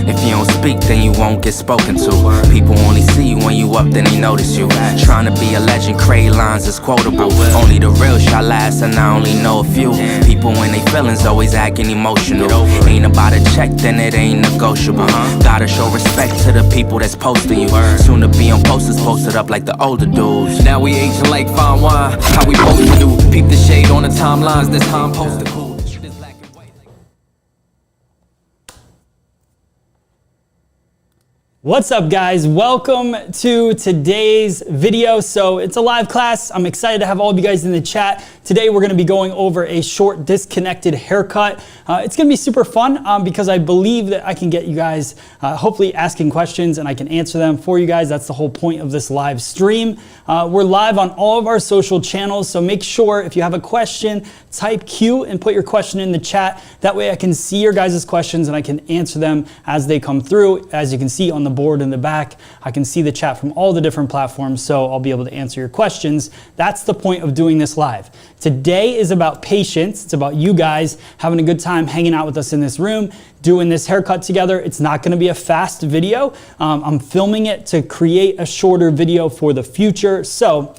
If you don't speak, then you won't get spoken to. People only see you when you up, then they notice you. Trying to be a legend, create lines that's quotable. Only the real shall last, and I only know a few. People when they feelings always acting emotional. Ain't about a check, then it ain't negotiable. Gotta show respect to the people that's posting you. Soon to be on posters posted up like the older dudes. Now we aging like fine wine, how we both do. Peep the shade on the timelines, this how I'm supposed to cool. What's up, guys? Welcome to today's video. So it's a live class. I'm excited to have all of you guys in the chat. Today we're going to be going over a short disconnected haircut. It's going to be super fun because I believe that I can get you guys hopefully asking questions and I can answer them for you guys. That's the whole point of this live stream. We're live on all of our social channels, so make sure if you have a question, type Q and put your question in the chat. That way I can see your guys' questions and I can answer them as they come through. As you can see on the board in the back, I can see the chat from all the different platforms, so I'll be able to answer your questions. That's the point of doing this live. Today is about patience. It's about you guys having a good time hanging out with us in this room, doing this haircut together. It's not going to be a fast video. I'm filming it to create a shorter video for the future. So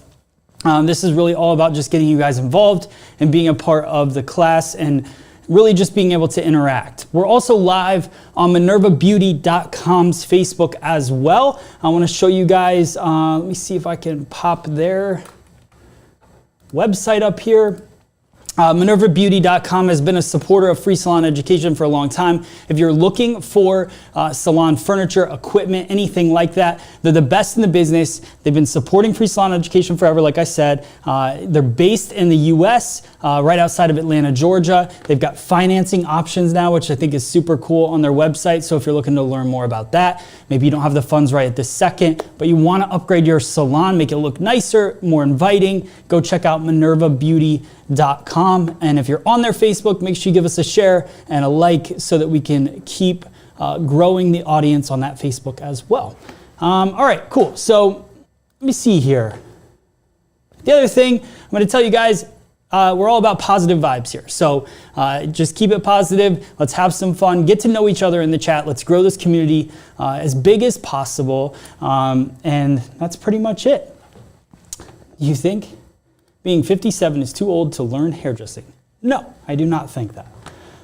this is really all about just getting you guys involved and being a part of the class and really just being able to interact. We're also live on MinervaBeauty.com's Facebook as well. I want to show you guys, let me see if I can pop their website up here. MinervaBeauty.com has been a supporter of free salon education for a long time. If you're looking for salon furniture, equipment, anything like that, they're the best in the business. They've been supporting free salon education forever, like I said. They're based in the US, right outside of Atlanta, Georgia. They've got financing options now, which I think is super cool on their website. So if you're looking to learn more about that, maybe you don't have the funds right at this second, but you want to upgrade your salon, make it look nicer, more inviting, go check out MinervaBeauty.com. And if you're on their Facebook, make sure you give us a share and a like so that we can keep growing the audience on that Facebook as well. All right, cool. So let me see here. The other thing I'm going to tell you guys, we're all about positive vibes here. So just keep it positive. Let's have some fun. Get to know each other in the chat. Let's grow this community as big as possible. And that's pretty much it. You think being 57 is too old to learn hairdressing? No, I do not think that.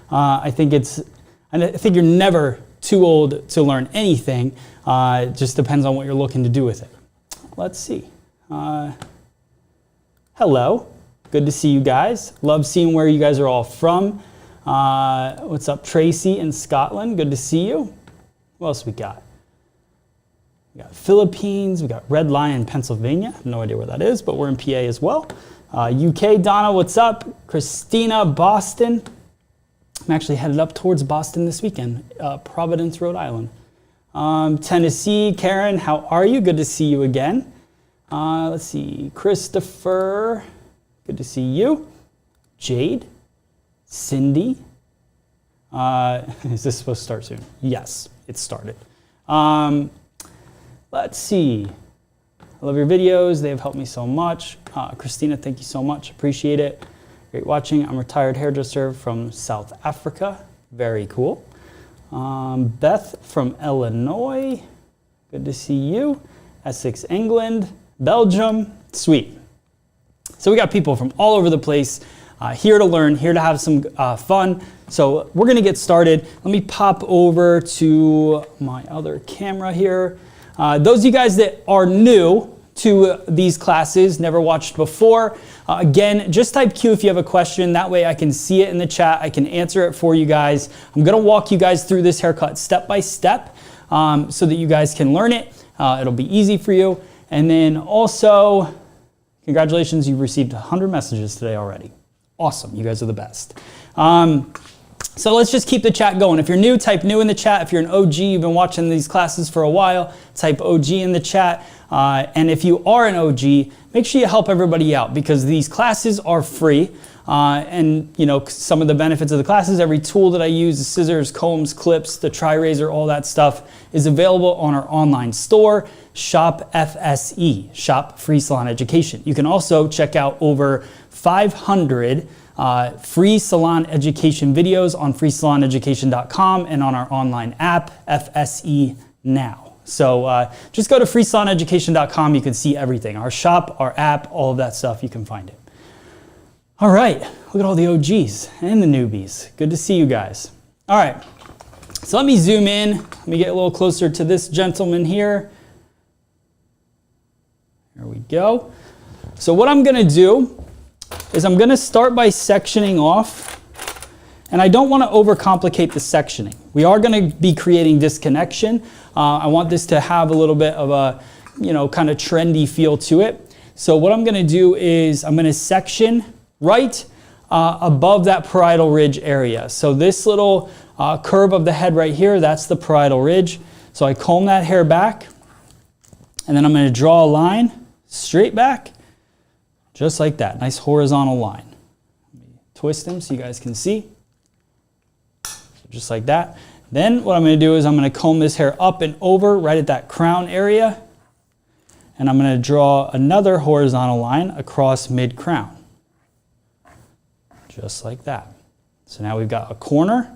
I think you're never too old to learn anything. It just depends on what you're looking to do with it. Let's see. Hello. Good to see you guys. Love seeing where you guys are all from. What's up, Tracy in Scotland? Good to see you. What else we got? We got Philippines. We got Red Lion, Pennsylvania. I have no idea where that is, but we're in PA as well. UK, Donna, what's up? Christina, Boston. I'm actually headed up towards Boston this weekend. Providence, Rhode Island. Tennessee, Karen, how are you? Good to see you again. Let's see, Christopher. Good to see you. Jade, Cindy. Is this supposed to start soon? Yes, it started. Let's see. I love your videos. They have helped me so much. Christina, thank you so much. Appreciate it. Great watching. I'm a retired hairdresser from South Africa. Very cool. Beth from Illinois. Good to see you. Essex, England. Belgium. Sweet. So we got people from all over the place here to learn, here to have some fun. So we're going to get started. Let me pop over to my other camera here. Those of you guys that are new to these classes, never watched before, again, just type Q if you have a question. That way I can see it in the chat. I can answer it for you guys. I'm going to walk you guys through this haircut step by step so that you guys can learn it. It'll be easy for you. And then also, congratulations, you've received 100 messages today already. Awesome. You guys are the best. So let's just keep the chat going. If you're new, type new in the chat. If you're an OG, you've been watching these classes for a while, type OG in the chat. And if you are an OG, make sure you help everybody out because these classes are free. And you know, some of the benefits of the classes, every tool that I use, the scissors, combs, clips, the TriRazor, all that stuff is available on our online store, Shop FSE, Shop Free Salon Education. You can also check out over 500 free salon education videos on freesaloneducation.com and on our online app, FSE Now. So just go to freesaloneducation.com. You can see everything. Our shop, our app, all of that stuff, you can find it. All right, look at all the OGs and the newbies. Good to see you guys. All right, so let me zoom in. Let me get a little closer to this gentleman here. There we go. So what I'm gonna do is I'm gonna start by sectioning off, and I don't wanna overcomplicate the sectioning. We are gonna be creating disconnection. I want this to have a little bit of a, kind of trendy feel to it. So what I'm gonna do is I'm gonna section right above that parietal ridge area. So this little curve of the head right here, that's the parietal ridge. So I comb that hair back, and then I'm gonna draw a line straight back, just like that, nice horizontal line. Let me twist them so you guys can see. So just like that. Then what I'm gonna do is I'm gonna comb this hair up and over right at that crown area, and I'm gonna draw another horizontal line across mid-crown. Just like that. So now we've got a corner.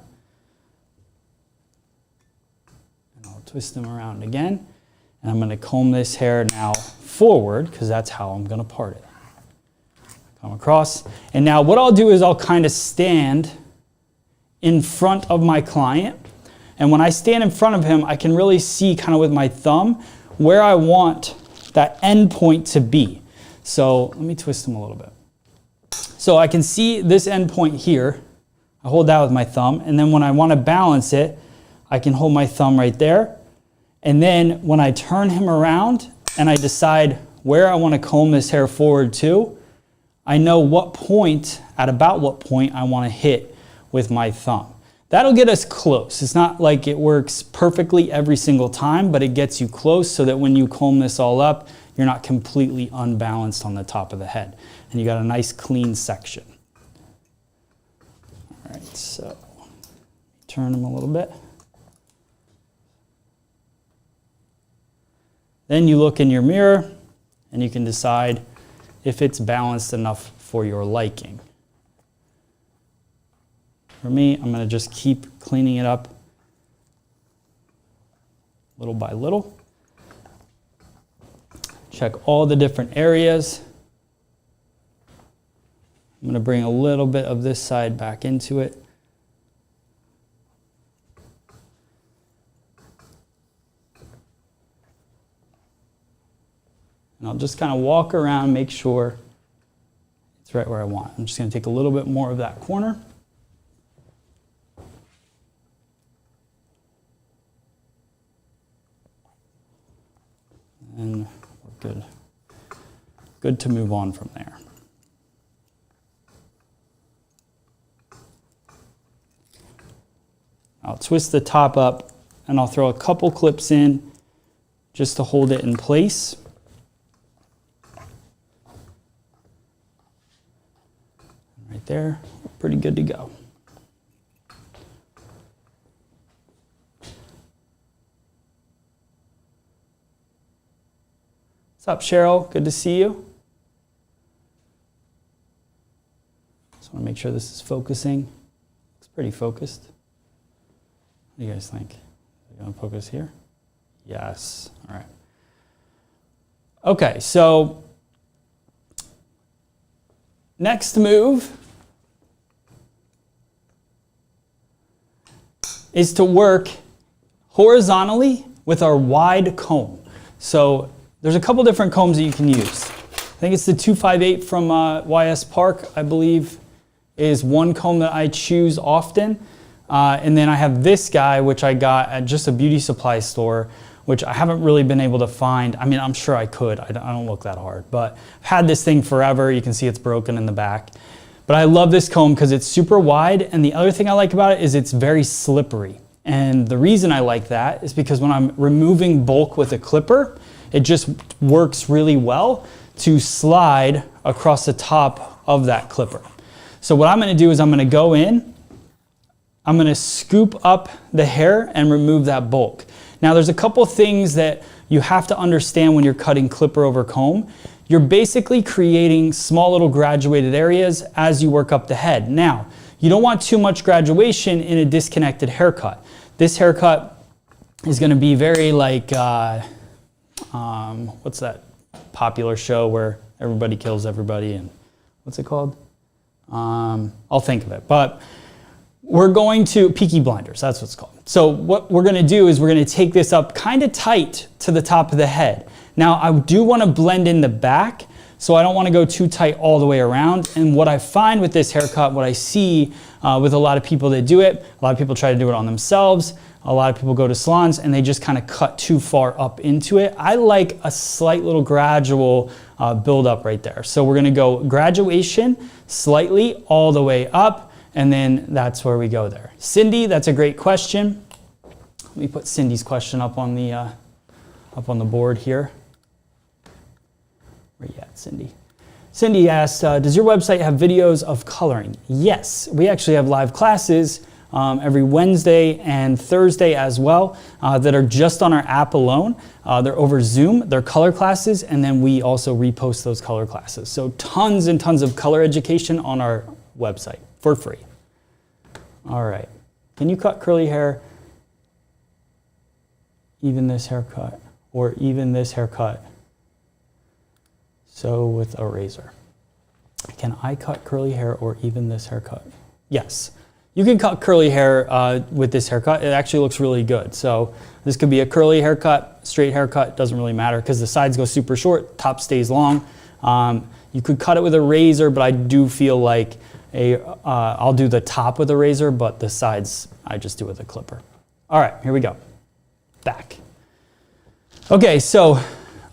And I'll twist them around again. And I'm gonna comb this hair now forward, because that's how I'm gonna part it. Come across. And now what I'll do is I'll kind of stand in front of my client. And when I stand in front of him, I can really see kind of with my thumb where I want that end point to be. So let me twist him a little bit. So I can see this end point here. I hold that with my thumb, and then when I want to balance it, I can hold my thumb right there. And then when I turn him around and I decide where I want to comb this hair forward to, I know at about what point I want to hit with my thumb. That'll get us close. It's not like it works perfectly every single time, but it gets you close so that when you comb this all up, you're not completely unbalanced on the top of the head. And you got a nice clean section. All right, so turn them a little bit. Then you look in your mirror and you can decide if it's balanced enough for your liking. For me, I'm gonna just keep cleaning it up little by little. Check all the different areas. I'm gonna bring a little bit of this side back into it. And I'll just kind of walk around, make sure it's right where I want. I'm just gonna take a little bit more of that corner. And we're good. Good to move on from there. I'll twist the top up and I'll throw a couple clips in just to hold it in place. Right there, we're pretty good to go. What's up, Cheryl? Good to see you. Just want to make sure this is focusing. Looks pretty focused. What do you guys think? Are you going to focus here? Yes. All right. Okay, so next move is to work horizontally with our wide comb. So there's a couple different combs that you can use. I think it's the 258 from YS Park, I believe, is one comb that I choose often. And then I have this guy, which I got at just a beauty supply store, which I haven't really been able to find. I mean, I'm sure I could. I don't look that hard, but I've had this thing forever. You can see it's broken in the back. But I love this comb because it's super wide. And the other thing I like about it is it's very slippery. And the reason I like that is because when I'm removing bulk with a clipper, it just works really well to slide across the top of that clipper. So what I'm gonna do is I'm gonna go in, I'm gonna scoop up the hair and remove that bulk. Now there's a couple things that you have to understand when you're cutting clipper over comb. You're basically creating small little graduated areas as you work up the head. Now, you don't want too much graduation in a disconnected haircut. This haircut is gonna be very like, what's that popular show where everybody kills everybody, and what's it called? I'll think of it, but we're going to Peaky Blinders, that's what it's called. So what we're gonna do is we're gonna take this up kind of tight to the top of the head. Now I do wanna blend in the back, So I don't want to go too tight all the way around. And what I find with this haircut, what I see with a lot of people that do it, a lot of people try to do it on themselves. A lot of people go to salons and they just kind of cut too far up into it. I like a slight little gradual build up right there. So we're gonna go graduation, slightly all the way up, and then that's where we go there. Cindy, that's a great question. Let me put Cindy's question up on the board here. Where you at, Cindy? Cindy asked, does your website have videos of coloring? Yes, we actually have live classes every Wednesday and Thursday as well that are just on our app alone. They're over Zoom, they're color classes, and then we also repost those color classes. So tons and tons of color education on our website for free. All right, can you cut curly hair, even this haircut, or even this haircut? So with a razor. Can I cut curly hair or even this haircut? Yes. You can cut curly hair with this haircut. It actually looks really good. So this could be a curly haircut, straight haircut, doesn't really matter because the sides go super short, top stays long. You could cut it with a razor, but I do feel like I'll do the top with a razor, but the sides I just do with a clipper. All right, here we go. Back. Okay, so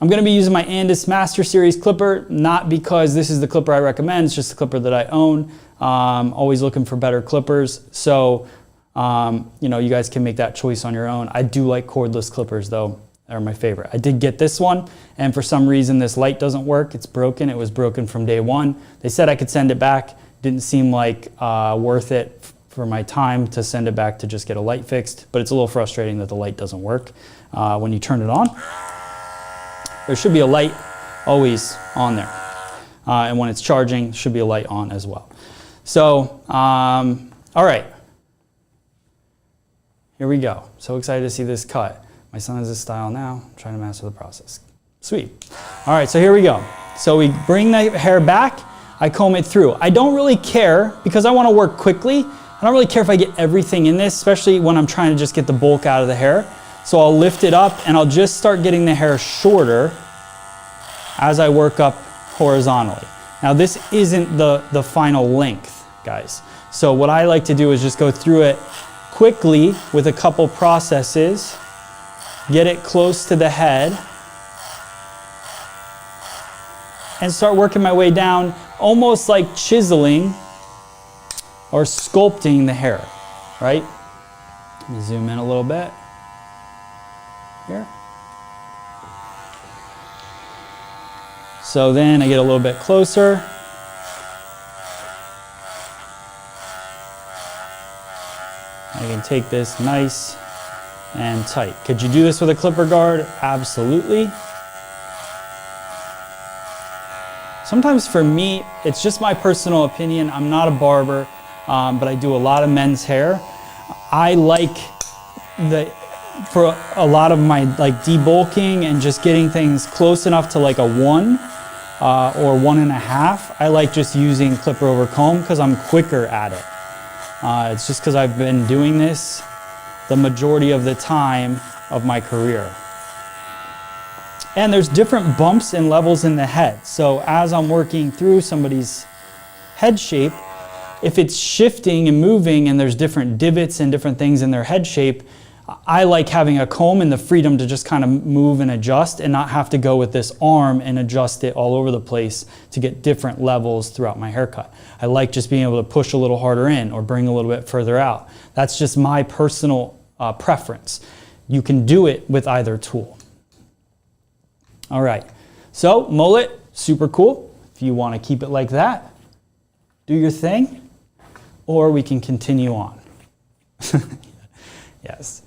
I'm gonna be using my Andis Master Series clipper, not because this is the clipper I recommend, it's just the clipper that I own. Always looking for better clippers. So, you know, you guys can make that choice on your own. I do like cordless clippers though. They're my favorite. I did get this one and for some reason this light doesn't work. It's broken. It was broken from day one. They said I could send it back. Didn't seem like worth it for my time to send it back to just get a light fixed, but it's a little frustrating that the light doesn't work when you turn it on. There should be a light always on there. And when it's charging, should be a light on as well. So, all right, here we go. So excited to see this cut. My son has this style now. I'm trying to master the process. Sweet. All right, so here we go. So we bring the hair back. I comb it through. I don't really care because I want to work quickly. I don't really care if I get everything in this, especially when I'm trying to just get the bulk out of the hair. So I'll lift it up and I'll just start getting the hair shorter as I work up horizontally. Now this isn't the final length, guys. So what I like to do is just go through it quickly with a couple processes, get it close to the head, and start working my way down, almost like chiseling or sculpting the hair, right? Let me zoom in a little bit here. So then I get a little bit closer. I can take this nice and tight. Could you do this with a clipper guard? Absolutely. Sometimes for me, it's just my personal opinion. I'm not a barber, but I do a lot of men's hair. I like for a lot of my debulking and just getting things close enough to like a 1 or 1.5. I like just using clipper over comb because I'm quicker at it. It's just because I've been doing this the majority of the time of my career. And there's different bumps and levels in the head. So as I'm working through somebody's head shape, if it's shifting and moving and there's different divots and different things in their head shape, I like having a comb and the freedom to just kind of move and adjust and not have to go with this arm and adjust it all over the place to get different levels throughout my haircut. I like just being able to push a little harder in or bring a little bit further out. That's just my personal preference. You can do it with either tool. All right, so mullet, super cool. If you want to keep it like that, do your thing, or we can continue on. Yes.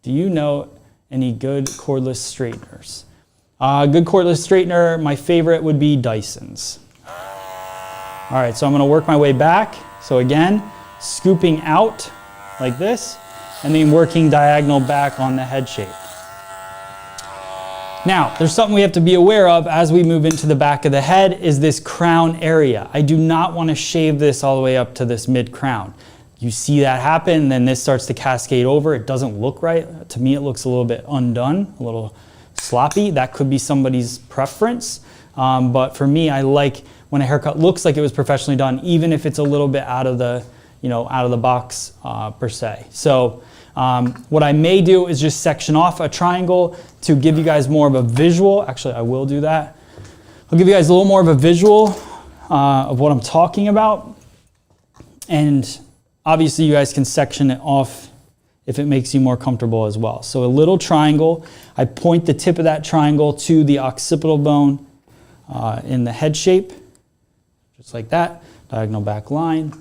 Do you know any good cordless straighteners? Good cordless straightener, my favorite would be Dyson's. All right, so I'm gonna work my way back. So again, scooping out like this, and then working diagonal back on the head shape. Now, there's something we have to be aware of as we move into the back of the head is this crown area. I do not want to shave this all the way up to this mid-crown. You see that happen, then this starts to cascade over. It doesn't look right. To me, it looks a little bit undone, a little sloppy. That could be somebody's preference. But for me, I like when a haircut looks like it was professionally done, even if it's a little bit out of the, out of the box per se. So what I may do is just section off a triangle to give you guys more of a visual. Actually, I will do that. I'll give you guys a little more of a visual of what I'm talking about. And obviously you guys can section it off if it makes you more comfortable as well. So a little triangle, I point the tip of that triangle to the occipital bone in the head shape, just like that, diagonal back line.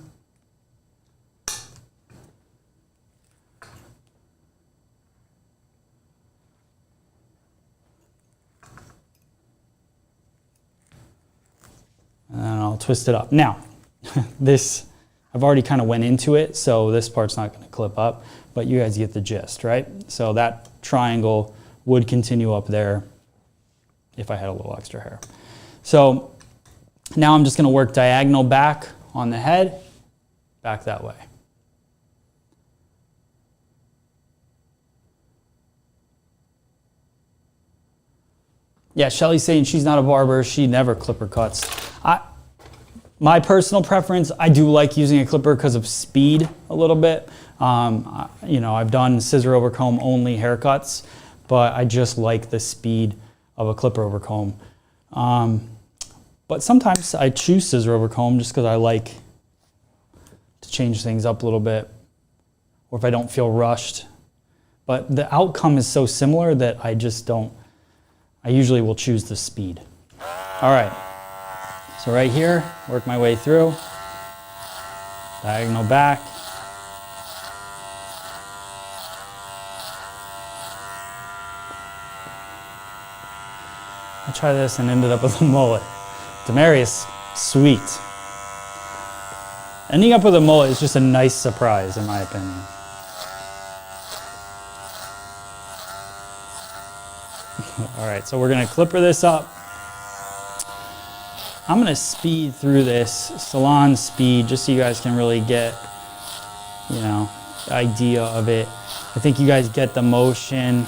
And then I'll twist it up. Now, this, I've already kind of went into it, so this part's not going to clip up, but you guys get the gist, right? So that triangle would continue up there if I had a little extra hair. So now I'm just going to work diagonal back on the head, back that way. Yeah, Shelly's saying she's not a barber. She never clipper cuts. My personal preference, I do like using a clipper because of speed a little bit. I've done scissor over comb only haircuts, but I just like the speed of a clipper over comb. But sometimes I choose scissor over comb just because I like to change things up a little bit, or if I don't feel rushed. But the outcome is so similar that I usually will choose the speed. All right. So right here, work my way through, diagonal back. I tried this and ended up with a mullet. Demarius, sweet. Ending up with a mullet is just a nice surprise, in my opinion. All right, so we're gonna clipper this up. I'm gonna speed through this, Salon speed, just so you guys can really get, the idea of it. I think you guys get the motion.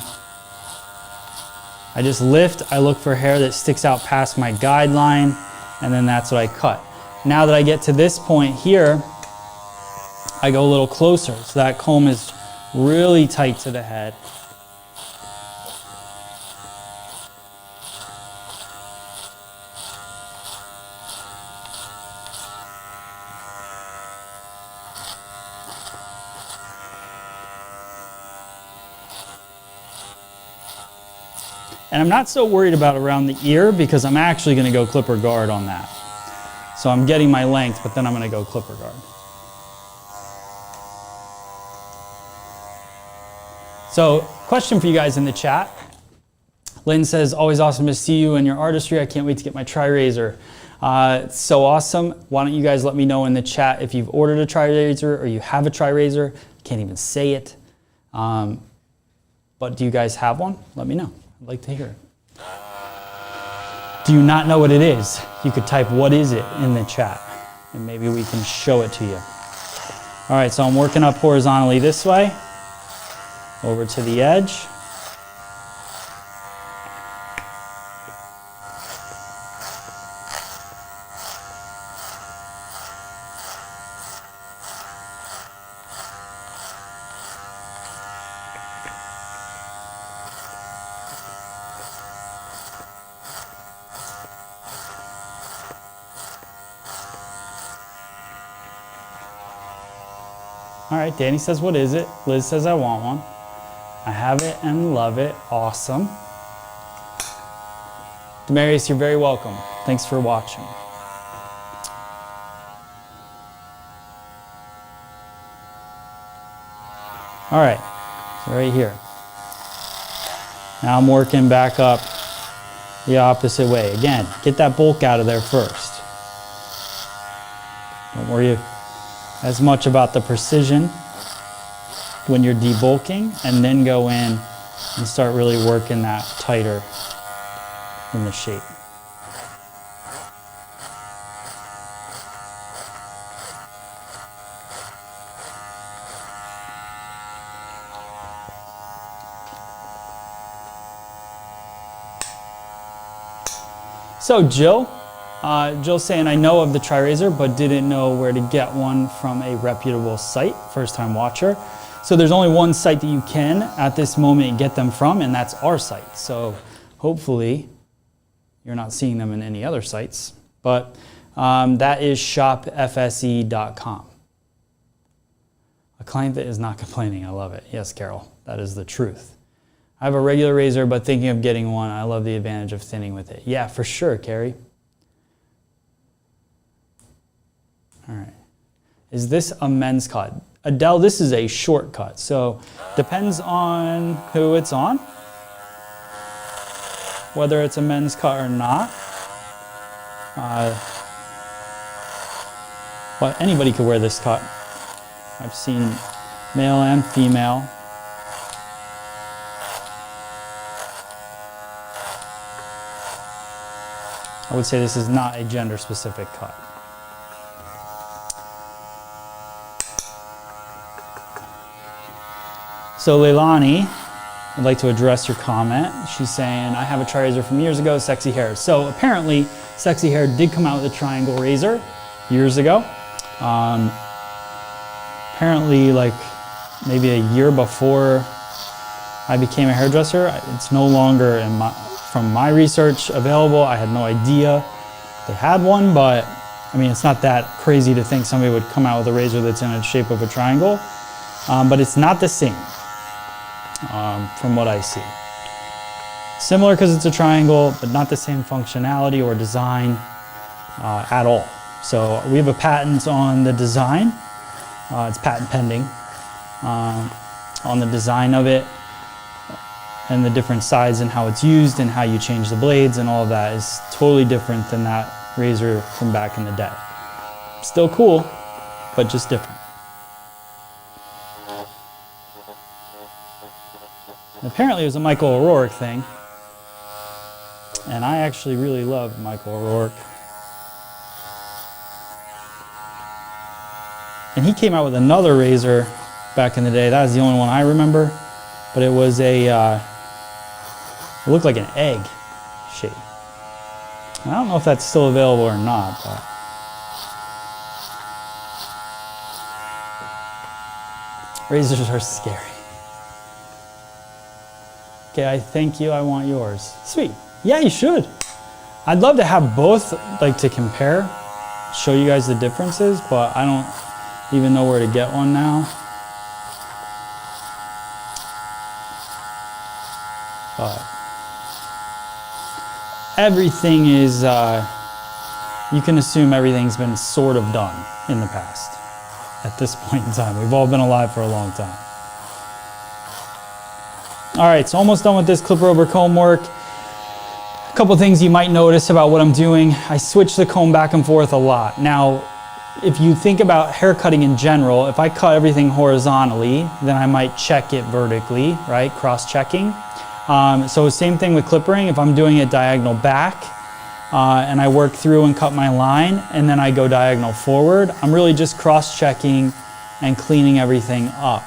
I just lift, I look for hair that sticks out past my guideline, and then that's what I cut. Now that I get to this point here, I go a little closer, so that comb is really tight to the head. And I'm not so worried about around the ear because I'm actually going to go clipper guard on that. So I'm getting my length, but then I'm going to go clipper guard. So question for you guys in the chat. Lynn says, always awesome to see you and your artistry. I can't wait to get my TriRazor. It's so awesome. Why don't you guys let me know in the chat if you've ordered a TriRazor or you have a TriRazor. Can't even say it. But do you guys have one? Let me know. I'd like to hear it. Do you not know what it is? You could type "what is it" in the chat and maybe we can show it to you. All right, so I'm working up horizontally this way, over to the edge. All right, Danny says, what is it? Liz says, I want one. I have it and love it. Awesome. Demarius, you're very welcome. Thanks for watching. All right, so right here. Now I'm working back up the opposite way. Again, get that bulk out of there first. Don't worry as much about the precision when you're debulking, and then go in and start really working that tighter in the shape. So Jill's saying, I know of the TriRazor, but didn't know where to get one from a reputable site, first time watcher. So there's only one site that you can at this moment get them from, and that's our site. So hopefully you're not seeing them in any other sites, but that is shopfse.com. A client that is not complaining, I love it. Yes, Carol, that is the truth. I have a regular razor, but thinking of getting one. I love the advantage of thinning with it. Yeah, for sure, Carrie. All right. Is this a men's cut? Adele, this is a shortcut. So depends on who it's on, whether it's a men's cut or not. But anybody could wear this cut. I've seen male and female. I would say this is not a gender specific cut. So Leilani would like to address your comment. She's saying, I have a TriRazor from years ago, Sexy Hair. So apparently Sexy Hair did come out with a triangle razor years ago. Apparently like maybe a year before I became a hairdresser. It's no longer from my research available. I had no idea they had one, but I mean, it's not that crazy to think somebody would come out with a razor that's in the shape of a triangle, but it's not the same from what I see. Similar because it's a triangle, but not the same functionality or design at all. So we have a patent on the design. It's patent pending on the design of it, and the different sides and how it's used and how you change the blades and all of that is totally different than that razor from back in the day. Still cool, but just different. And apparently it was a Michael O'Rourke thing, and I actually really love Michael O'Rourke. And he came out with another razor back in the day. That was the only one I remember, but it was it looked like an egg shape. And I don't know if that's still available or not, but razors are scary. Okay, I thank you, I want yours. Sweet, yeah, you should. I'd love to have both, like to compare, show you guys the differences, but I don't even know where to get one now. But everything is, you can assume everything's been sort of done in the past at this point in time. We've all been alive for a long time. All right, so almost done with this clipper over comb work. A couple things you might notice about what I'm doing. I switch the comb back and forth a lot. Now, if you think about hair cutting in general, if I cut everything horizontally, then I might check it vertically, right? Cross-checking. So same thing with clippering. If I'm doing it diagonal back and I work through and cut my line and then I go diagonal forward, I'm really just cross-checking and cleaning everything up.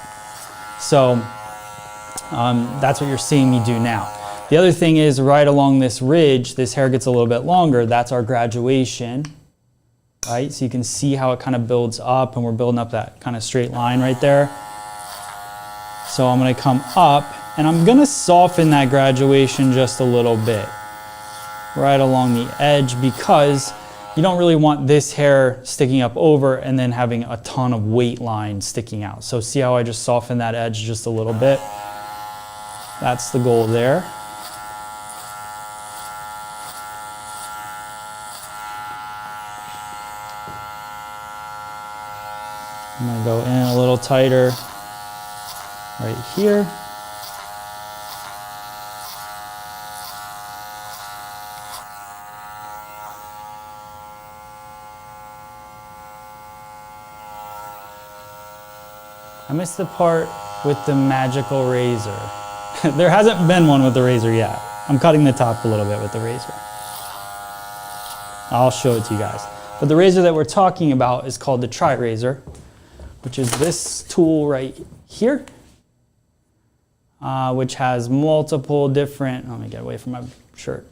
So that's what you're seeing me do now. The other thing is right along this ridge, this hair gets a little bit longer. That's our graduation, right? So you can see how it kind of builds up, and we're building up that kind of straight line right there. So I'm going to come up and I'm going to soften that graduation just a little bit right along the edge, because you don't really want this hair sticking up over and then having a ton of weight line sticking out. So see how I just soften that edge just a little bit? That's the goal there. I'm going to go in a little tighter right here. I missed the part with the magical razor. There hasn't been one with the razor yet. I'm cutting the top a little bit with the razor. I'll show it to you guys. But the razor that we're talking about is called the TriRazor, which is this tool right here, which has multiple different, let me get away from my shirt,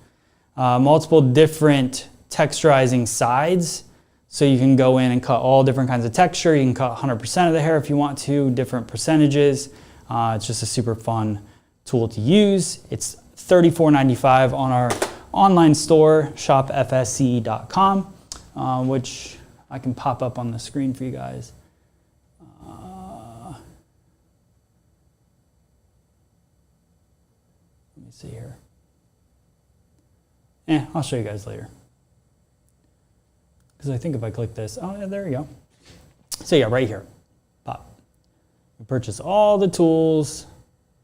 multiple different texturizing sides. So you can go in and cut all different kinds of texture. You can cut 100% of the hair if you want to, different percentages. It's just a super fun tool to use. It's $34.95 on our online store, shopfsce.com, which I can pop up on the screen for you guys. Let me see here. I'll show you guys later. Because I think if I click this, oh yeah, there you go. So yeah, right here, pop. We purchase all the tools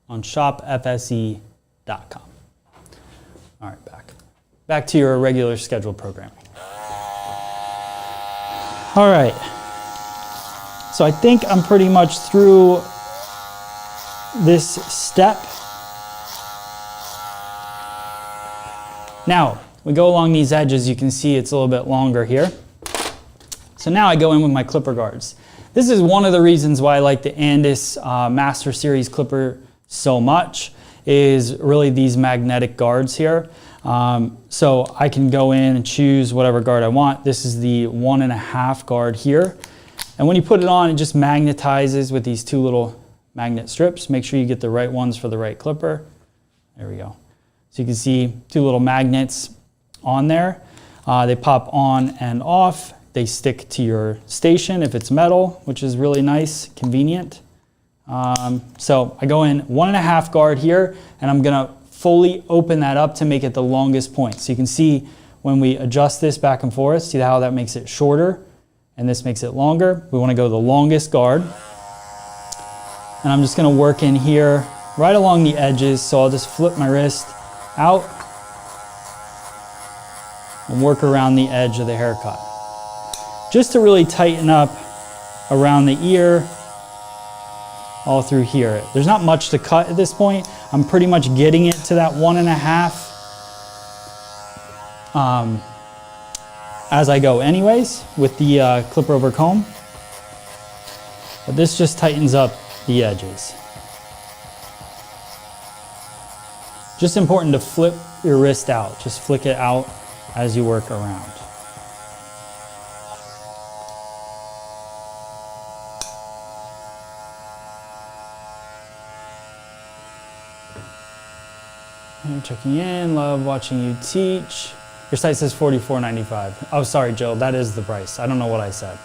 on shopfse.com. All right, back to your regular scheduled programming. All right, so I think I'm pretty much through this step. Now, we go along these edges, you can see it's a little bit longer here. So now I go in with my clipper guards. This is one of the reasons why I like the Andis Master Series clipper so much, is really these magnetic guards here. So I can go in and choose whatever guard I want. This is the 1.5 guard here. And when you put it on, it just magnetizes with these two little magnet strips. Make sure you get the right ones for the right clipper. There we go. So you can see two little magnets on there. They pop on and off. They stick to your station if it's metal, which is really nice, convenient. So I go in 1.5 guard here, and I'm gonna fully open that up to make it the longest point. So you can see when we adjust this back and forth, see how that makes it shorter, and this makes it longer. We wanna go the longest guard. And I'm just gonna work in here right along the edges, so I'll just flip my wrist out and work around the edge of the haircut. Just to really tighten up around the ear, all through here. There's not much to cut at this point. I'm pretty much getting it to that 1.5 as I go anyways with the clipper over comb. But this just tightens up the edges. Just important to flip your wrist out. Just flick it out as you work around. I'm checking in, love watching you teach. Your site says $44.95. Oh, sorry, Jill, that is the price. I don't know what I said.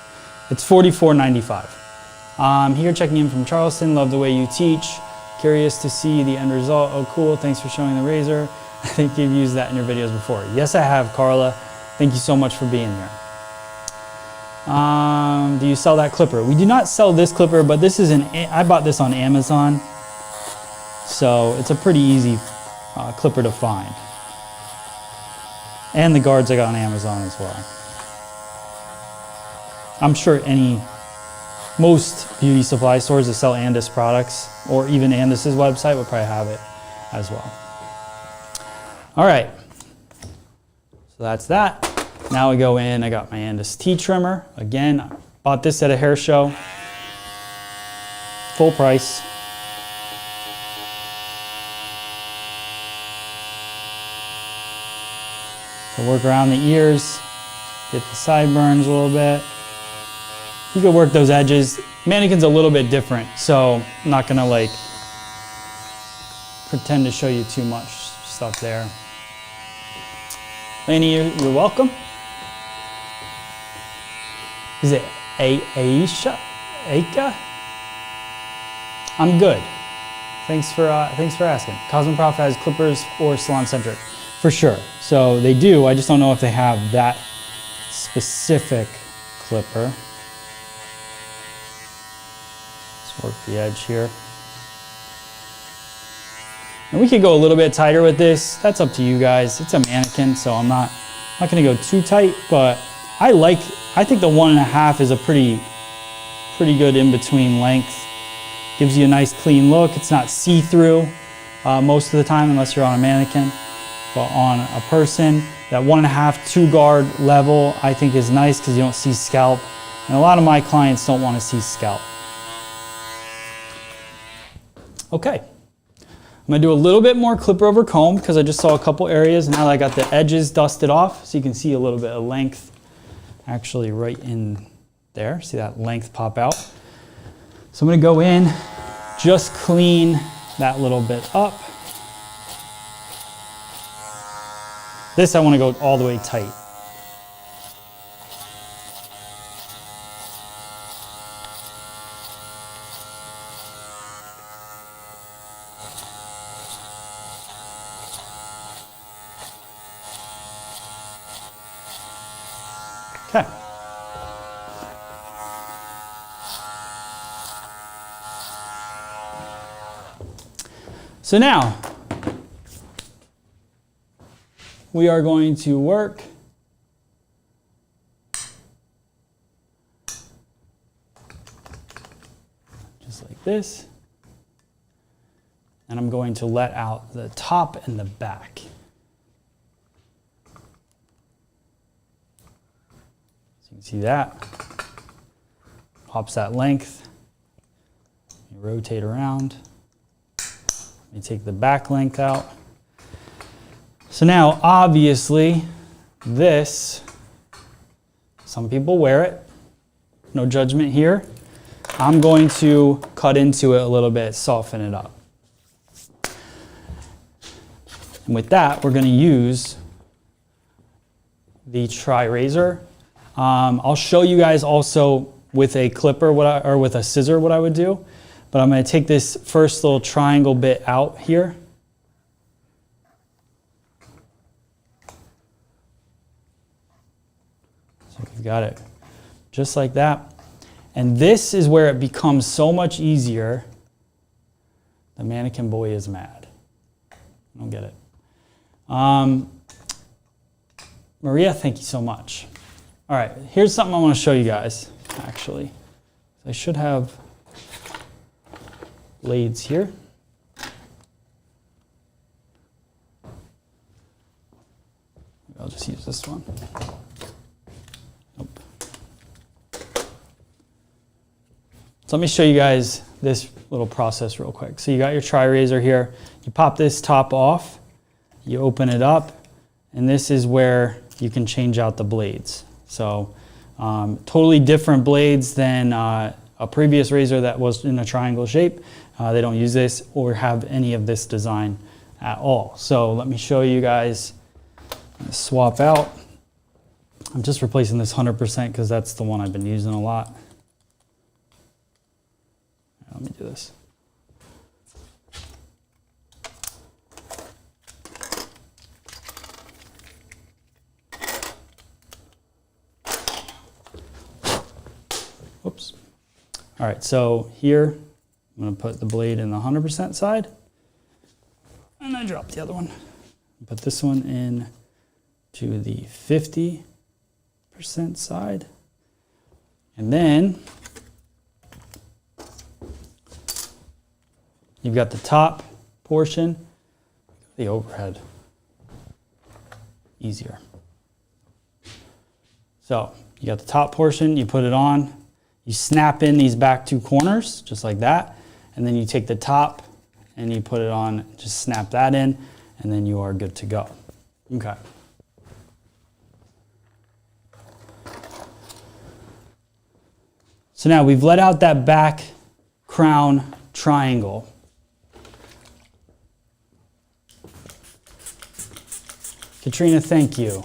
It's $44.95. Here checking in from Charleston, love the way you teach. Curious to see the end result. Oh, cool, thanks for showing the razor. I think you've used that in your videos before. Yes, I have, Carla. Thank you so much for being here. Do you sell that clipper? We do not sell this clipper, but this is I bought this on Amazon. So it's a pretty easy clipper to find. And the guards I got on Amazon as well. I'm sure most beauty supply stores that sell Andis products, or even Andis's website, would probably have it as well. All right, so that's that. Now we go in, I got my Andis tea trimmer. Again, I bought this at a hair show. Full price. So work around the ears, get the sideburns a little bit. You can work those edges. Mannequin's a little bit different, so I'm not gonna like pretend to show you too much stuff there. Lainey, you're welcome. Is it Aisha? Aika? I'm good. Thanks for asking. Cosmoprof has clippers or salon centric. For sure. So they do, I just don't know if they have that specific clipper. Let's work the edge here. And we could go a little bit tighter with this. That's up to you guys. It's a mannequin, so I'm not gonna go too tight, but I think the 1.5 is a pretty good in-between length. Gives you a nice clean look. It's not see-through most of the time unless you're on a mannequin. But on a person, that 1.5, 2 guard level I think is nice because you don't see scalp. And a lot of my clients don't want to see scalp. Okay, I'm gonna do a little bit more clipper over comb because I just saw a couple areas. Now that I got the edges dusted off, so you can see a little bit of length actually right in there. See that length pop out? So I'm gonna go in, just clean that little bit up. This I wanna go all the way tight. Okay. So now, we are going to work just like this. And I'm going to let out the top and the back. You can see that. Pops that length. You rotate around. You take the back length out. So now, obviously, this, some people wear it. No judgment here. I'm going to cut into it a little bit, soften it up. And with that, we're going to use the TriRazor. I'll show you guys also with a clipper or with a scissor what I would do. But I'm going to take this first little triangle bit out here. So we've got it just like that. And this is where it becomes so much easier. The mannequin boy is mad. I don't get it. Maria, thank you so much. All right, here's something I want to show you guys, actually. I should have blades here. I'll just use this one. Nope. So let me show you guys this little process real quick. So you got your TriRazor here. You pop this top off, you open it up, and this is where you can change out the blades. So totally different blades than a previous razor that was in a triangle shape. They don't use this or have any of this design at all. So let me show you guys, swap out. I'm just replacing this 100% because that's the one I've been using a lot. Let me do this. Whoops. All right, so here, I'm going to put the blade in the 100% side, and I drop the other one. Put this one in to the 50% side, and then you've got the top portion, the overhead, easier. So you got the top portion, you put it on, you snap in these back two corners, just like that, and then you take the top and you put it on, just snap that in, and then you are good to go. Okay. So now we've let out that back crown triangle. Katrina, thank you.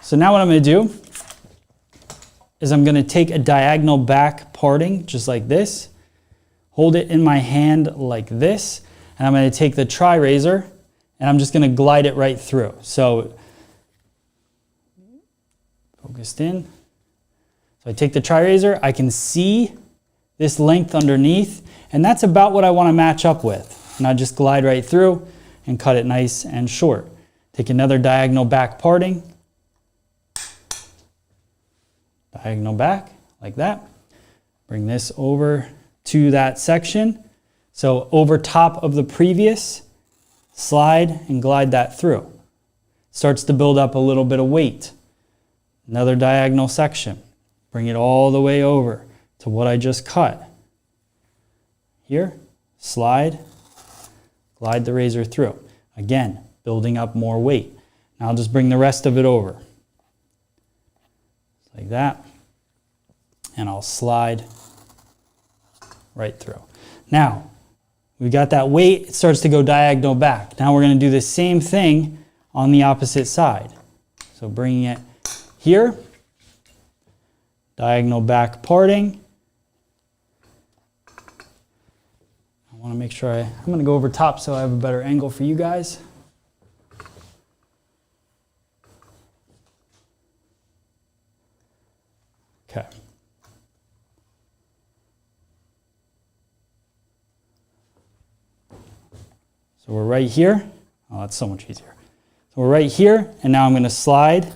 So now what I'm going to do is I'm going to take a diagonal back parting just like this, hold it in my hand like this, and I'm going to take the TriRazor and I'm just going to glide it right through. So focused in. So I take the TriRazor, I can see this length underneath, and that's about what I want to match up with. And I just glide right through and cut it nice and short. Take another diagonal back parting. Diagonal back, like that. Bring this over to that section. So over top of the previous, slide and glide that through. Starts to build up a little bit of weight. Another diagonal section. bring it all the way over to what I just cut. Here, slide, glide the razor through. Again, building up more weight. Now I'll just bring the rest of it over. Like that. And I'll slide right through. Now, we got that weight, it starts to go diagonal back. Now we're going to do the same thing on the opposite side. So bringing it here, diagonal back parting. I want to make sure I'm going to go over top so I have a better angle for you guys. Okay. So we're right here. Oh, that's so much easier. So we're right here, and now I'm going to slide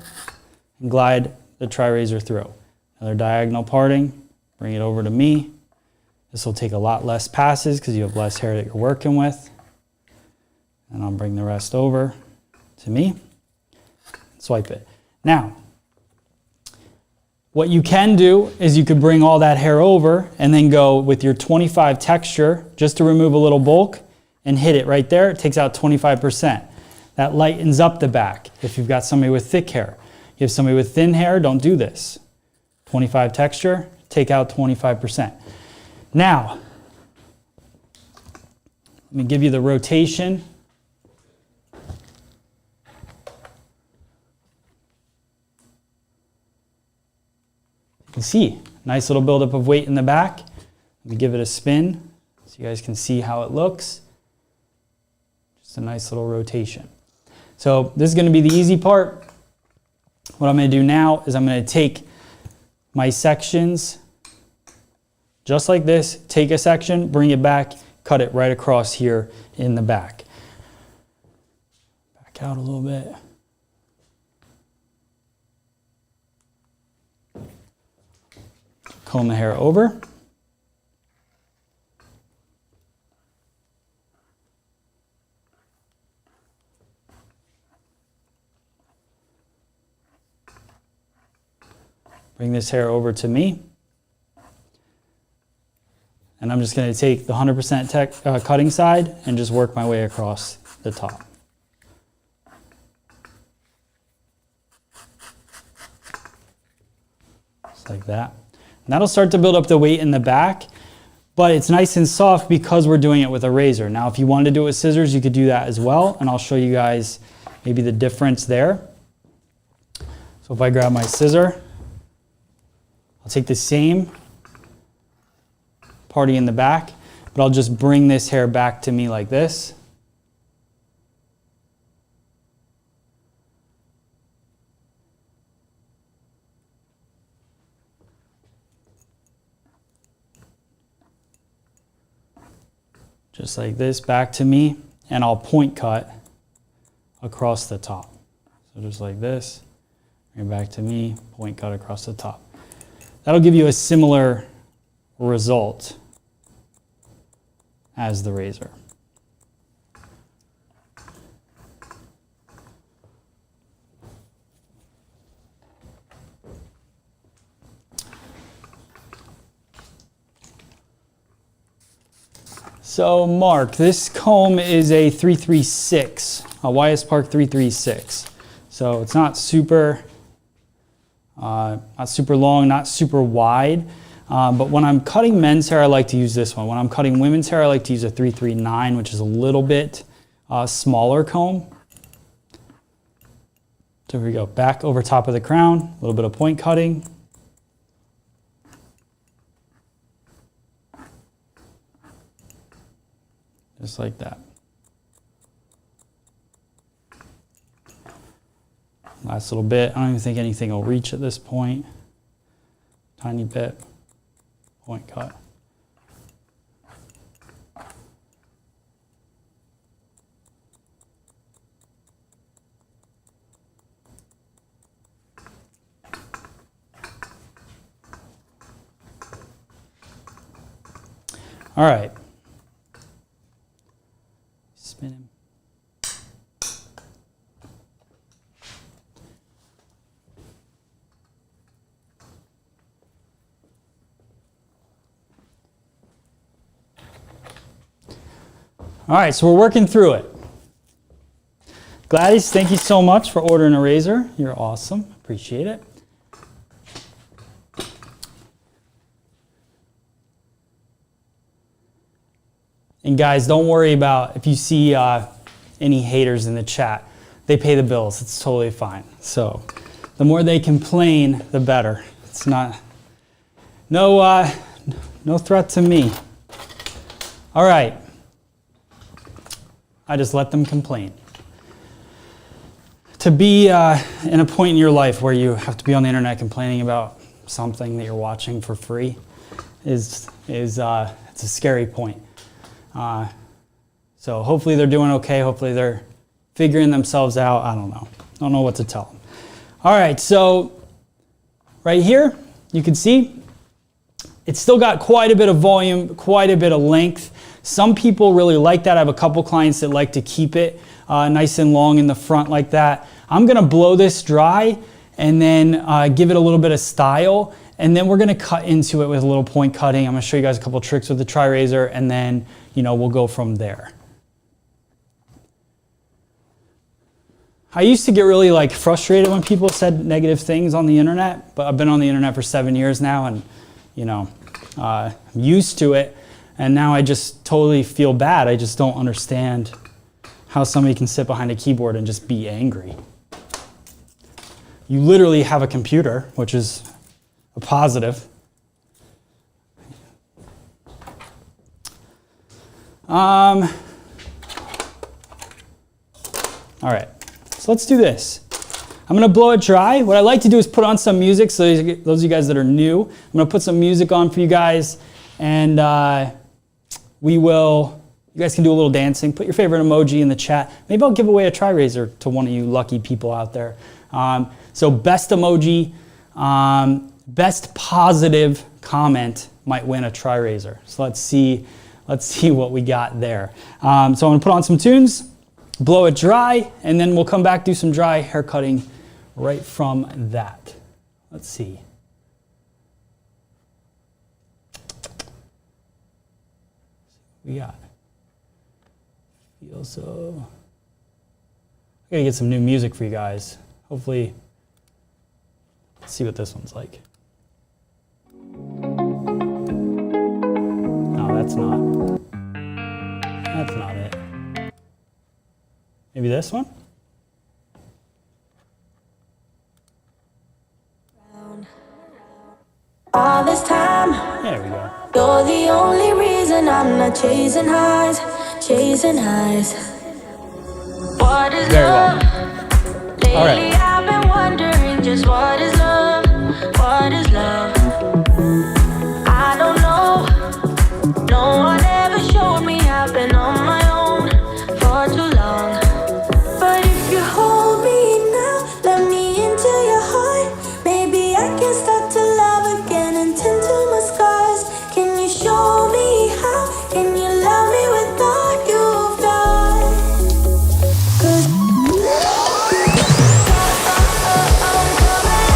and glide the TriRazor through. Another diagonal parting, bring it over to me. This will take a lot less passes because you have less hair that you're working with. And I'll bring the rest over to me. Swipe it. Now, what you can do is you could bring all that hair over and then go with your 25 texture just to remove a little bulk and hit it right there. It takes out 25%. That lightens up the back if you've got somebody with thick hair. You have somebody with thin hair, don't do this. 25 texture, take out 25%. Now, let me give you the rotation. You can see, nice little buildup of weight in the back. Let me give it a spin so you guys can see how it looks. Just a nice little rotation. So this is going to be the easy part. What I'm going to do now is I'm going to take my sections just like this, take a section, bring it back, cut it right across here in the back. Back out a little bit. Comb the hair over. Bring this hair over to me. And I'm just going to take the 100% cutting side and just work my way across the top. Just like that. And that'll start to build up the weight in the back, but it's nice and soft because we're doing it with a razor. Now, if you wanted to do it with scissors, you could do that as well, and I'll show you guys maybe the difference there. So if I grab my scissor, I'll take the same party in the back, but I'll just bring this hair back to me like this. Just like this, back to me, and I'll point cut across the top. So just like this, bring it back to me, point cut across the top. That'll give you a similar result as the razor. So Mark, this comb is a 336, a YS Park 336. So it's not super long, not super wide. But when I'm cutting men's hair, I like to use this one. When I'm cutting women's hair, I like to use a 339, which is a little bit smaller comb. So here we go, back over top of the crown, a little bit of point cutting. Just like that. Last little bit. I don't even think anything will reach at this point. Tiny bit. Point cut. All right. Spin him. All right, so we're working through it. Gladys, thank you so much for ordering a razor. You're awesome. Appreciate it. And guys, don't worry about if you see any haters in the chat. They pay the bills. It's totally fine. So the more they complain, the better. It's not, no threat to me. All right. I just let them complain. To be in a point in your life where you have to be on the internet complaining about something that you're watching for free it's a scary point. So hopefully they're doing okay. Hopefully they're figuring themselves out. I don't know. I don't know what to tell them. All right, so right here, you can see it's still got quite a bit of volume, quite a bit of length. Some people really like that. I have a couple clients that like to keep it nice and long in the front like that. I'm gonna blow this dry and then give it a little bit of style, and then we're gonna cut into it with a little point cutting. I'm gonna show you guys a couple tricks with the TriRazor, and then we'll go from there. I used to get really frustrated when people said negative things on the internet, but I've been on the internet for 7 years now, and I'm used to it, and now I just totally feel bad. I just don't understand how somebody can sit behind a keyboard and just be angry. You literally have a computer, which is a positive. All right, so let's do this. I'm gonna blow it dry. What I like to do is put on some music. So those of you guys that are new, I'm gonna put some music on for you guys, and you guys can do a little dancing. Put your favorite emoji in the chat. Maybe I'll give away a TriRazor to one of you lucky people out there. So best emoji, best positive comment might win a TriRazor. So let's see what we got there. So I'm gonna put on some tunes, blow it dry, and then we'll come back, do some dry hair cutting right from that. Let's see. We got. Feel so. I gotta get some new music for you guys. Hopefully, let's see what this one's like. No, that's not. That's not it. Maybe this one? All this time, There we go. you're the only reason I'm not chasing highs, chasing highs. What is Very well. love? Lately All right. I've been wondering just what is love? What is love? I don't know. No one ever showed me. I've been on my own for too long. But if you hold me now, let me into your heart. Maybe I can start to love again and tend to my scars. Can you show me how? Can you love me with all you've got? 'Cause I'm coming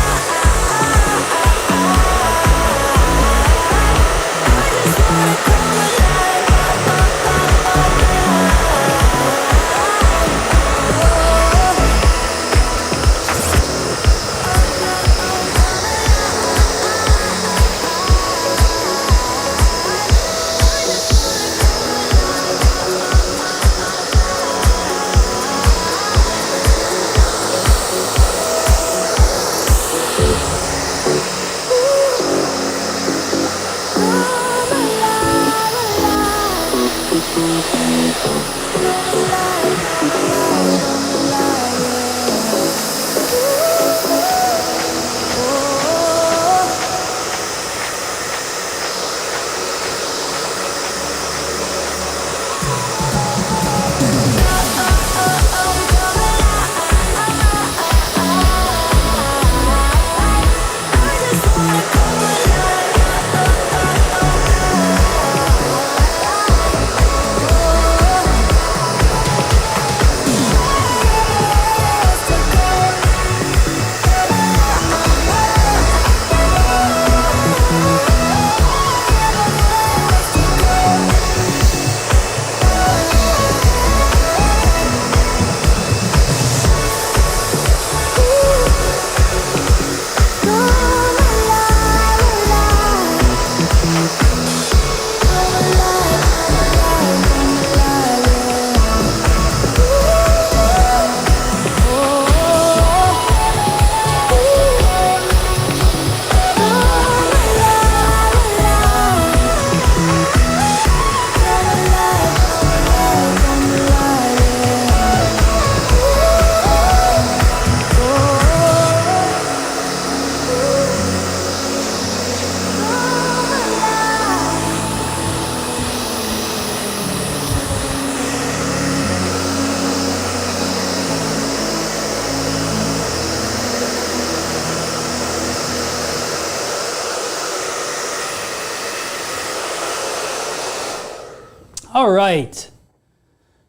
All right.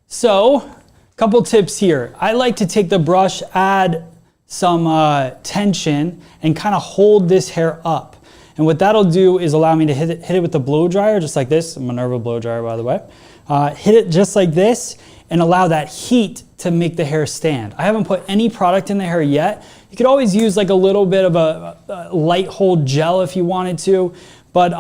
So, a couple tips here. I like to take the brush, add some tension, and kind of hold this hair up. And what that'll do is allow me to hit it with the blow dryer, just like this. Minerva blow dryer, by the way. Hit it just like this, and allow that heat to make the hair stand. I haven't put any product in the hair yet. You could always use like a little bit of a light hold gel if you wanted to, but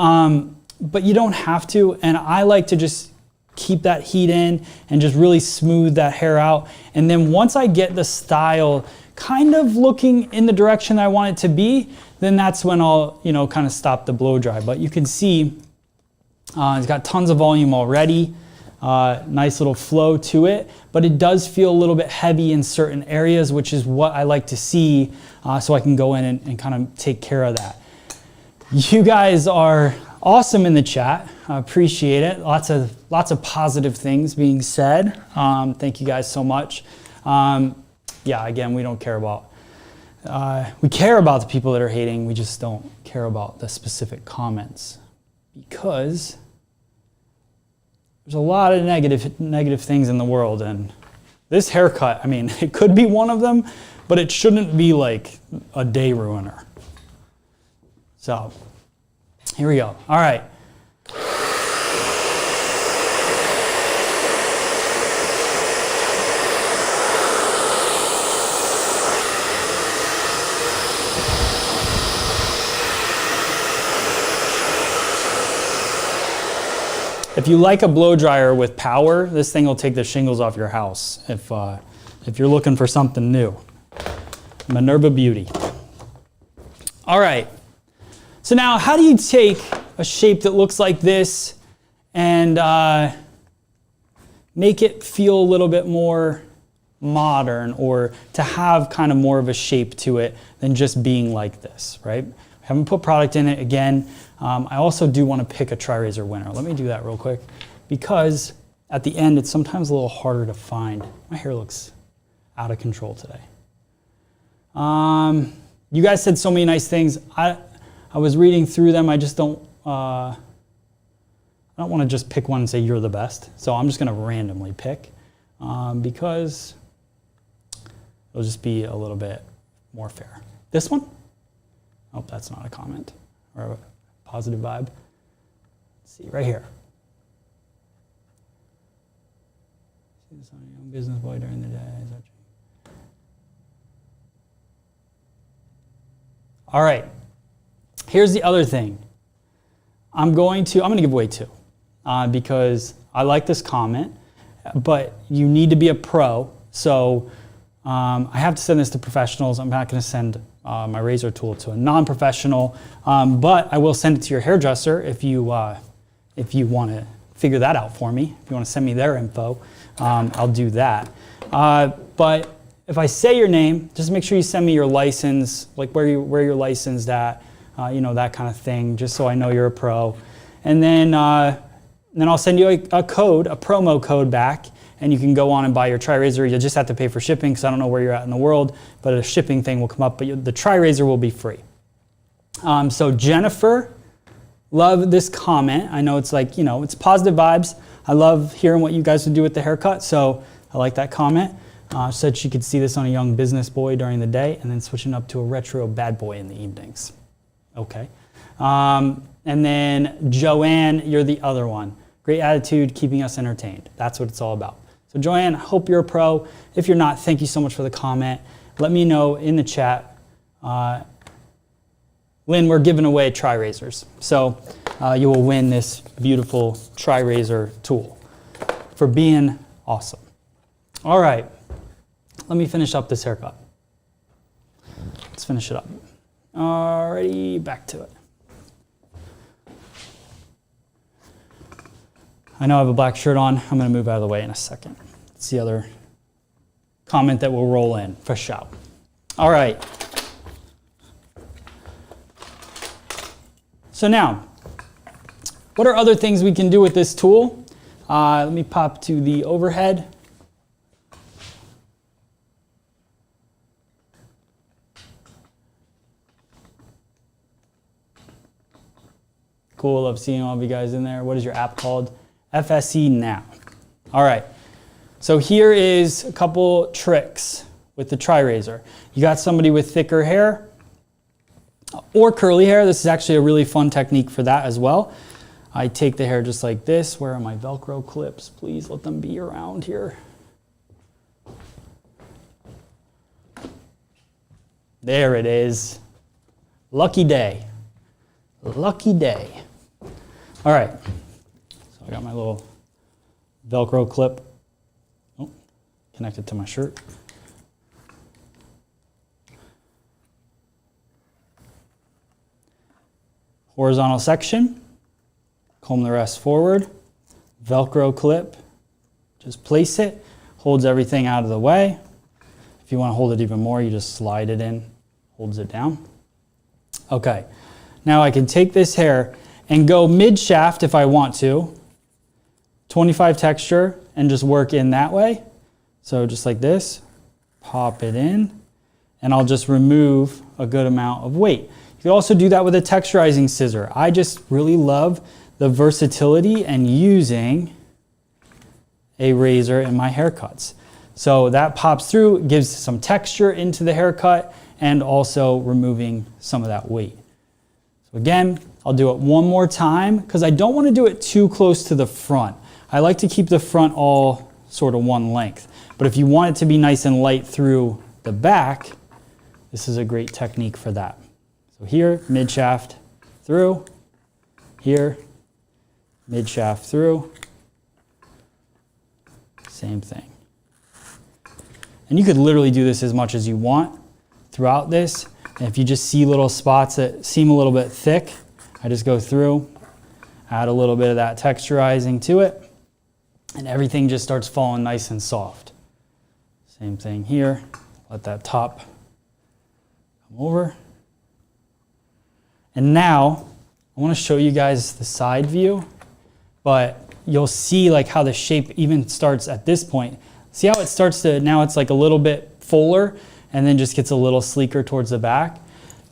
you don't have to. And I like to just keep that heat in and just really smooth that hair out. And then once I get the style kind of looking in the direction I want it to be, then that's when I'll, kind of stop the blow dry. But you can see it's got tons of volume already. Nice little flow to it, but it does feel a little bit heavy in certain areas, which is what I like to see, so I can go in and kind of take care of that. You guys are awesome in the chat. I appreciate it. Lots of positive things being said. Thank you guys so much. Yeah, again, we don't care about, we care about the people that are hating. We just don't care about the specific comments, because there's a lot of negative things in the world, and this haircut, I mean, it could be one of them, but it shouldn't be like a day ruiner. So, here we go. All right. If you like a blow dryer with power, this thing will take the shingles off your house if you're looking for something new. Minerva Beauty. All right. So now, how do you take a shape that looks like this and make it feel a little bit more modern, or to have kind of more of a shape to it than just being like this, right? I haven't put product in it again. I also do want to pick a TriRazor winner. Let me do that real quick, because at the end it's sometimes a little harder to find. My hair looks out of control today. You guys said so many nice things. I was reading through them. I just don't I don't want to just pick one and say you're the best. So I'm just going to randomly pick because it'll just be a little bit more fair. This one? Oh, that's not a comment or a positive vibe. Let's see, right here. See this on a young business boy during the day. All right. Here's the other thing. I'm going to give away two because I like this comment, but you need to be a pro. So I have to send this to professionals. I'm not going to send my razor tool to a non-professional, but I will send it to your hairdresser if you want to figure that out for me. If you want to send me their info, I'll do that. But if I say your name, just make sure you send me your license, like where you're licensed at, that kind of thing, just so I know you're a pro. And then I'll send you a code, a promo code back, and you can go on and buy your TriRazor. You'll just have to pay for shipping because I don't know where you're at in the world, but a shipping thing will come up, but the TriRazor will be free. So Jennifer, love this comment. I know it's like, it's positive vibes. I love hearing what you guys would do with the haircut, so I like that comment. Said she could see this on a young business boy during the day and then switching up to a retro bad boy in the evenings. Okay. And then Joanne, you're the other one. Great attitude, keeping us entertained. That's what it's all about. So Joanne, hope you're a pro. If you're not, thank you so much for the comment. Let me know in the chat. Lynn, we're giving away TriRazors. So you will win this beautiful TriRazor tool for being awesome. All right. Let me finish up this haircut. Let's finish it up. Alrighty, back to it. I know I have a black shirt on. I'm going to move out of the way in a second. It's the other comment that will roll in for sure. All right. So now, what are other things we can do with this tool? Let me pop to the overhead. Cool, love seeing all of you guys in there. What is your app called? FSE now. All right, so here is a couple tricks with the TriRazor. You got somebody with thicker hair or curly hair. This is actually a really fun technique for that as well. I take the hair just like this. Where are my Velcro clips? Please let them be around here. There it is. Lucky day. Lucky day. All right, so I got my little Velcro clip, oh, connected to my shirt. Horizontal section, comb the rest forward, Velcro clip, just place it, holds everything out of the way. If you want to hold it even more, you just slide it in, holds it down. Okay, now I can take this hair and go mid-shaft if I want to, 25 texture, and just work in that way. So just like this, pop it in, and I'll just remove a good amount of weight. You can also do that with a texturizing scissor. I just really love the versatility and using a razor in my haircuts. So that pops through, gives some texture into the haircut, and also removing some of that weight. So again, I'll do it one more time because I don't want to do it too close to the front. I like to keep the front all sort of one length. But if you want it to be nice and light through the back, this is a great technique for that. So here, mid-shaft through, here, mid-shaft through, same thing. And you could literally do this as much as you want throughout this. And if you just see little spots that seem a little bit thick, I just go through, add a little bit of that texturizing to it, and everything just starts falling nice and soft. Same thing here, let that top come over. And now, I want to show you guys the side view, but you'll see like how the shape even starts at this point. See how it starts to, now it's like a little bit fuller, and then just gets a little sleeker towards the back.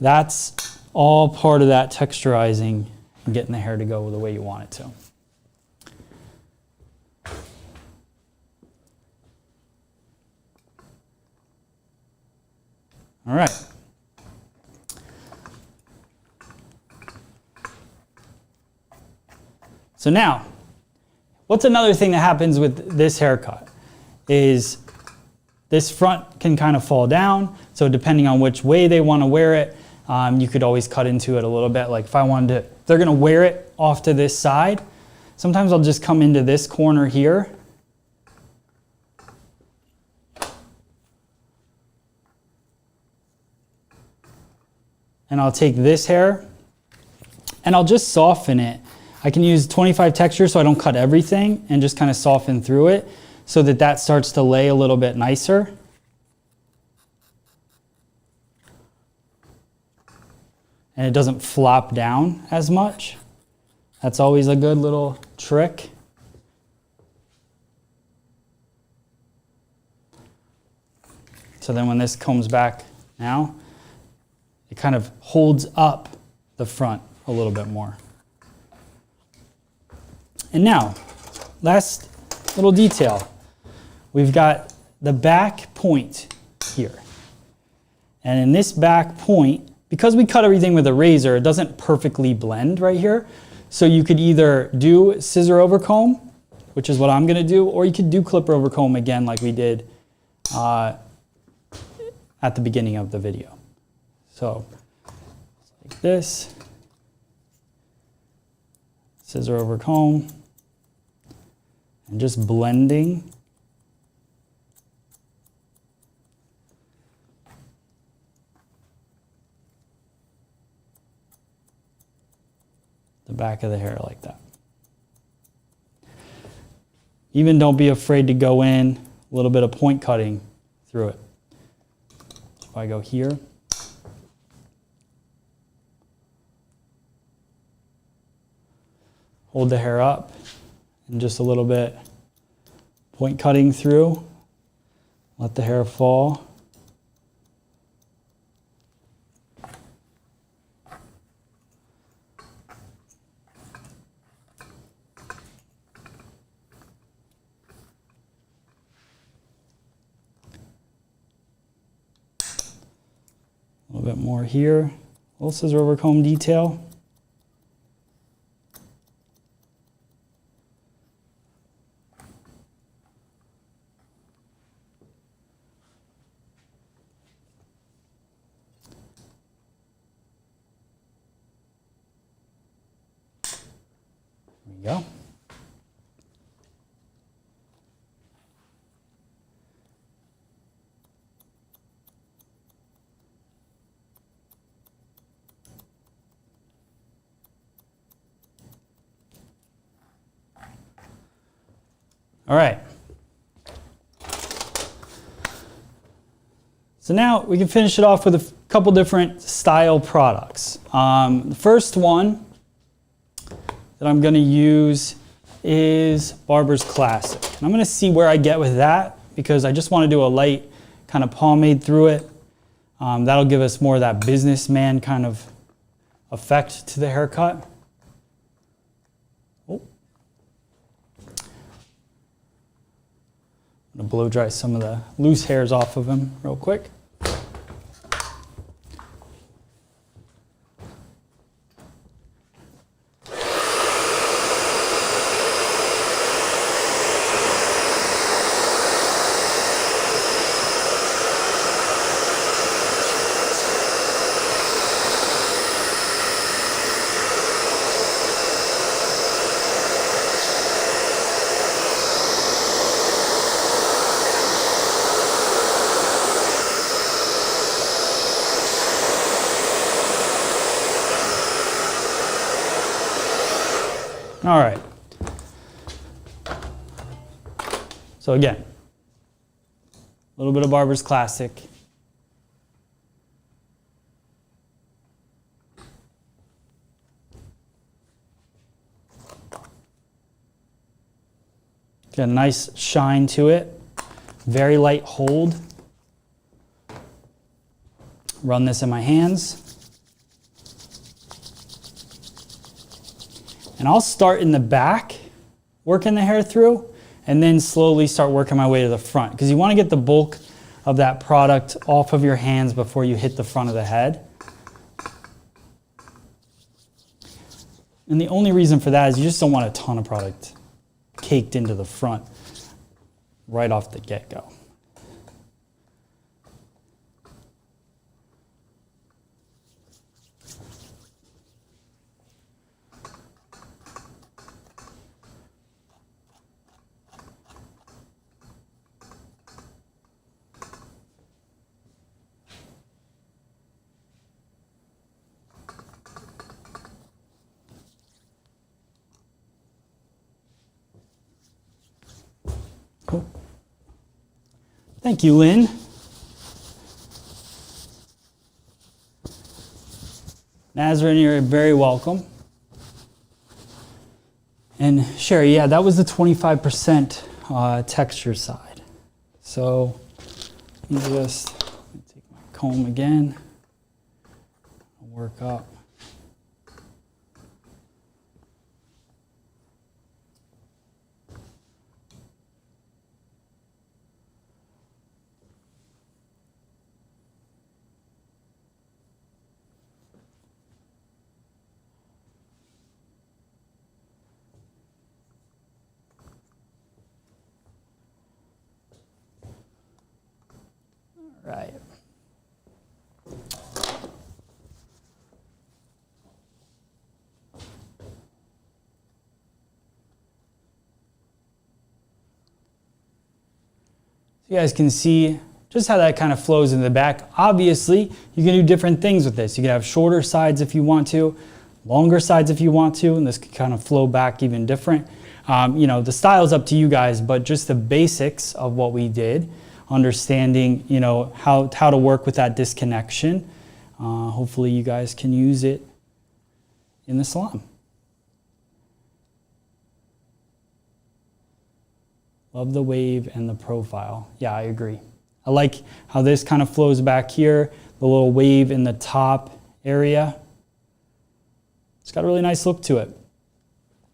That's all part of that texturizing and getting the hair to go the way you want it to. All right. So now, what's another thing that happens with this haircut is this front can kind of fall down. So depending on which way they want to wear it, you could always cut into it a little bit. Like if I wanted to, if they're going to wear it off to this side, sometimes I'll just come into this corner here. And I'll take this hair and I'll just soften it. I can use 25 texture so I don't cut everything and just kind of soften through it so that that starts to lay a little bit nicer. And it doesn't flop down as much. That's always a good little trick. So then when this comes back now, it kind of holds up the front a little bit more. And now, last little detail. We've got the back point here. And in this back point, because we cut everything with a razor, it doesn't perfectly blend right here. So you could either do scissor over comb, which is what I'm gonna do, or you could do clipper over comb again like we did at the beginning of the video. So, like this, scissor over comb, and just blending. The back of the hair like that. Even don't be afraid to go in a little bit of point cutting through it. If I go here, hold the hair up and just a little bit point cutting through, let the hair fall. little bit more here. Little scissor over comb detail. There we go. All right. So now we can finish it off with a couple different style products. The first one that I'm going to use is Barber's Classic. And I'm going to see where I get with that because I just want to do a light kind of pomade through it. That'll give us more of that businessman kind of effect to the haircut. I'm going to blow dry some of the loose hairs off of him real quick. All right. So again, a little bit of Barber's Classic. Get a nice shine to it. Very light hold. Run this in my hands. And I'll start in the back, working the hair through, and then slowly start working my way to the front. Because you want to get the bulk of that product off of your hands before you hit the front of the head. And the only reason for that is you just don't want a ton of product caked into the front right off the get-go. Cool. Thank you, Lynn. Nazarene, you're very welcome. And Sherry, yeah, that was the 25% texture side. So let me just take my comb again, work up. Right. So you guys can see just how that kind of flows in the back. Obviously, you can do different things with this. You can have shorter sides if you want to, longer sides if you want to, and this can kind of flow back even different. You know, the style's up to you guys, but just the basics of what we did, understanding, you know, how to work with that disconnection. Hopefully you guys can use it in the salon. Love the wave and the profile. Yeah, I agree. I like how this kind of flows back here, the little wave in the top area. It's got a really nice look to it.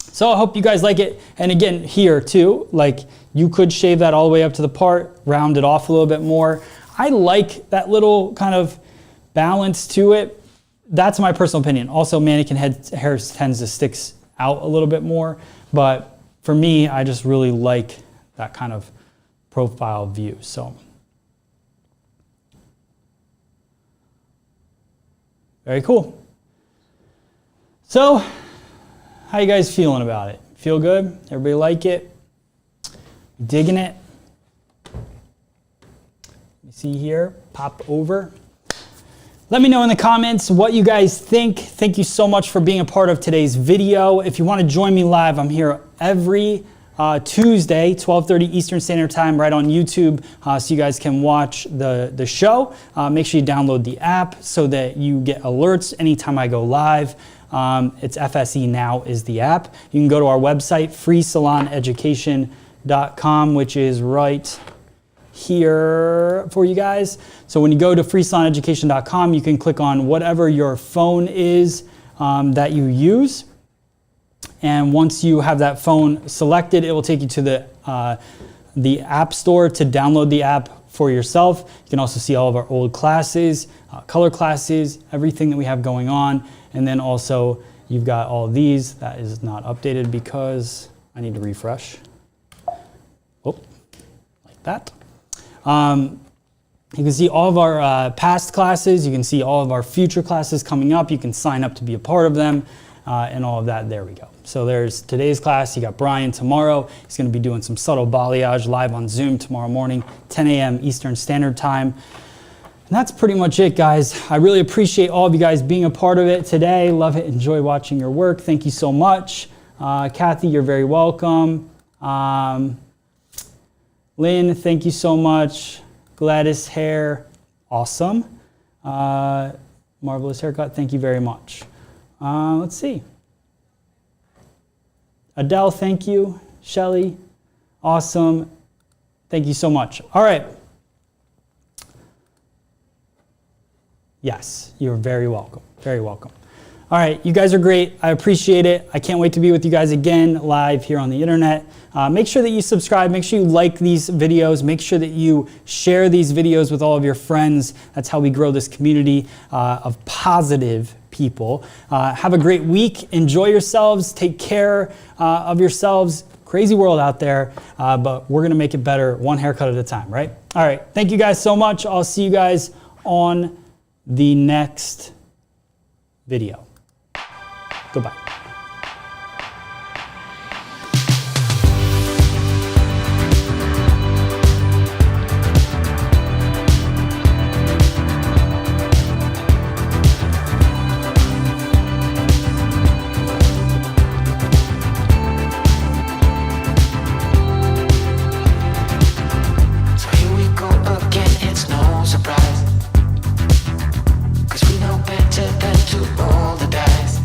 So I hope you guys like it. And again, here too, like you could shave that all the way up to the part, round it off a little bit more. I like that little kind of balance to it. That's my personal opinion. Also, mannequin hair tends to stick out a little bit more, but for me, I just really like that kind of profile view. So, very cool. So, how you guys feeling about it? Feel good? Everybody like it? Digging it? You see here, pop over. Let me know in the comments what you guys think. Thank you so much for being a part of today's video. If you want to join me live, I'm here every Tuesday, 12:30 Eastern Standard Time, right on YouTube, so you guys can watch the show. Make sure you download the app so that you get alerts anytime I go live. It's FSE Now is the app. You can go to our website, freesaloneducation.com, which is right here for you guys. So when you go to freesaloneducation.com, you can click on whatever your phone is that you use. And once you have that phone selected, it will take you to the App Store to download the app for yourself. You can also see all of our old classes, color classes, everything that we have going on. And then also you've got all of these. That is not updated because I need to refresh. Oh, like that. You can see all of our past classes. You can see all of our future classes coming up. You can sign up to be a part of them and all of that. There we go. So there's today's class. You got Brian tomorrow. He's going to be doing some subtle balayage live on Zoom tomorrow morning, 10 a.m. Eastern Standard Time. And that's pretty much it, guys. I really appreciate all of you guys being a part of it today. Love it. Enjoy watching your work. Thank you so much. Kathy, you're very welcome. Lynn, thank you so much. Gladys Hair, awesome. Marvelous haircut, thank you very much. Let's see. Adele, thank you. Shelly, awesome. Thank you so much. All right. Yes, you're very welcome. Very welcome. All right, you guys are great. I appreciate it. I can't wait to be with you guys again live here on the internet. Make sure that you subscribe. Make sure you like these videos. Make sure that you share these videos with all of your friends. That's how we grow this community of positive people. Have a great week. Enjoy yourselves. Take care of yourselves. Crazy world out there, but we're going to make it better one haircut at a time, right? All right, thank you guys so much. I'll see you guys on the next video. Goodbye. So here we go again, it's no surprise, 'cause we know better than to roll the dice.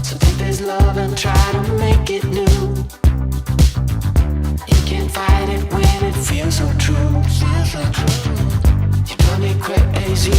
So take this love and try to make it new. You can't fight it when it feels so true. You drive me crazy